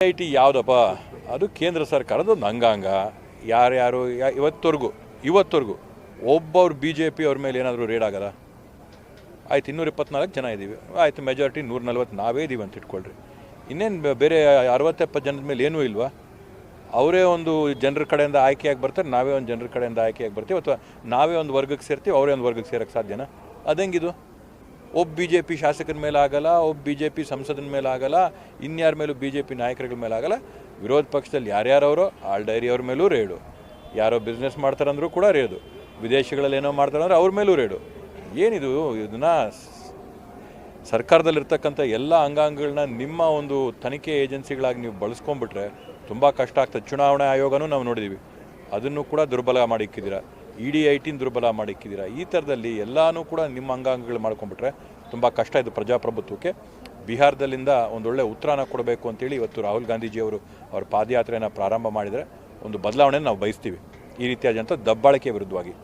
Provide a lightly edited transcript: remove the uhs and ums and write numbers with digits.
IIT ಯಾವುದಪ್ಪ ಅದು ಕೇಂದ್ರ ಸರ್ಕಾರದ ಒಂದು ಅಂಗಾಂಗ. ಯಾರ್ಯಾರು ಇವತ್ತವರೆಗೂ ಒಬ್ಬರು BJP ಅವ್ರ ಮೇಲೆ ಏನಾದರೂ ರೇಡ್ ಆಗಲ್ಲ. ಆಯ್ತು, 224 ಜನ ಇದ್ದೀವಿ, ಆಯಿತು, ಮೆಜಾರಿಟಿ 140 ನಾವೇ ಇದ್ದೀವಿ ಅಂತ ಇಟ್ಕೊಳ್ರಿ. ಇನ್ನೇನು ಬೇರೆ 60-70 ಜನದ ಮೇಲೆ ಏನೂ ಇಲ್ವಾ? ಅವರೇ ಒಂದು ಜನರ ಕಡೆಯಿಂದ ಆಯ್ಕೆಯಾಗಿ ಬರ್ತಾರೆ, ನಾವೇ ಒಂದು ಜನರ ಕಡೆಯಿಂದ ಆಯ್ಕೆಯಾಗಿ ಬರ್ತೀವಿ, ಅಥವಾ ನಾವೇ ಒಂದು ವರ್ಗಕ್ಕೆ ಸೇರ್ತೀವಿ, ಅವರೇ ಒಂದು ವರ್ಗಕ್ಕೆ ಸೇರೋಕ್ಕೆ ಸಾಧ್ಯನಾ? ಅದಂಗಿದು ಒಬ್ಬ BJP ಶಾಸಕರ ಮೇಲೆ ಆಗಲ್ಲ, ಒಬ್ಬ BJP ಸಂಸದನ ಮೇಲೆ ಆಗಲ್ಲ, ಇನ್ಯಾರ ಮೇಲೂ BJP ನಾಯಕರುಗಳ ಮೇಲೆ ಆಗಲ್ಲ. ವಿರೋಧ ಪಕ್ಷದಲ್ಲಿ ಯಾರ್ಯಾರವರು ಆಲ್ಡೈರಿ ಅವ್ರ ಮೇಲೂ ರೇಡು, ಯಾರೋ ಬಿಸ್ನೆಸ್ ಮಾಡ್ತಾರಂದ್ರೂ ಕೂಡ ರೇಡು, ವಿದೇಶಗಳಲ್ಲಿ ಏನೋ ಮಾಡ್ತಾರಂದ್ರೆ ಅವ್ರ ಮೇಲೂ ರೇಡು. ಏನಿದು? ಇದನ್ನು ಸರ್ಕಾರದಲ್ಲಿರ್ತಕ್ಕಂಥ ಎಲ್ಲ ಅಂಗಾಂಗಗಳನ್ನ ನಿಮ್ಮ ಒಂದು ತನಿಖೆ ಏಜೆನ್ಸಿಗಳಾಗಿ ನೀವು ಬಳಸ್ಕೊಂಡ್ಬಿಟ್ರೆ ತುಂಬ ಕಷ್ಟ ಆಗ್ತದೆ. ಚುನಾವಣಾ ಆಯೋಗನೂ ನಾವು ನೋಡಿದ್ದೀವಿ, ಅದನ್ನು ಕೂಡ ದುರ್ಬಲ ಮಾಡಿಕ್ಕಿದ್ದೀರಾ, ED-18 ದುರ್ಬಲ ಮಾಡಿಕ್ಕಿದ್ದೀರಾ. ಈ ಥರದಲ್ಲಿ ಎಲ್ಲನೂ ಕೂಡ ನಿಮ್ಮ ಅಂಗಾಂಗಗಳು ಮಾಡ್ಕೊಂಡ್ಬಿಟ್ರೆ ತುಂಬ ಕಷ್ಟ. ಇದು ಪ್ರಜಾಪ್ರಭುತ್ವಕ್ಕೆ ಬಿಹಾರದಲ್ಲಿಂದ ಒಂದೊಳ್ಳೆ ಉತ್ತರನ ಕೊಡಬೇಕು ಅಂತೇಳಿ ಇವತ್ತು ರಾಹುಲ್ ಗಾಂಧೀಜಿಯವರು ಅವ್ರ ಪಾದಯಾತ್ರೆಯನ್ನು ಪ್ರಾರಂಭ ಮಾಡಿದರೆ ಒಂದು ಬದಲಾವಣೆಯನ್ನು ನಾವು ಬಯಸ್ತೀವಿ, ಈ ರೀತಿಯಾದಂಥ ದಬ್ಬಾಳಿಕೆ ವಿರುದ್ಧವಾಗಿ.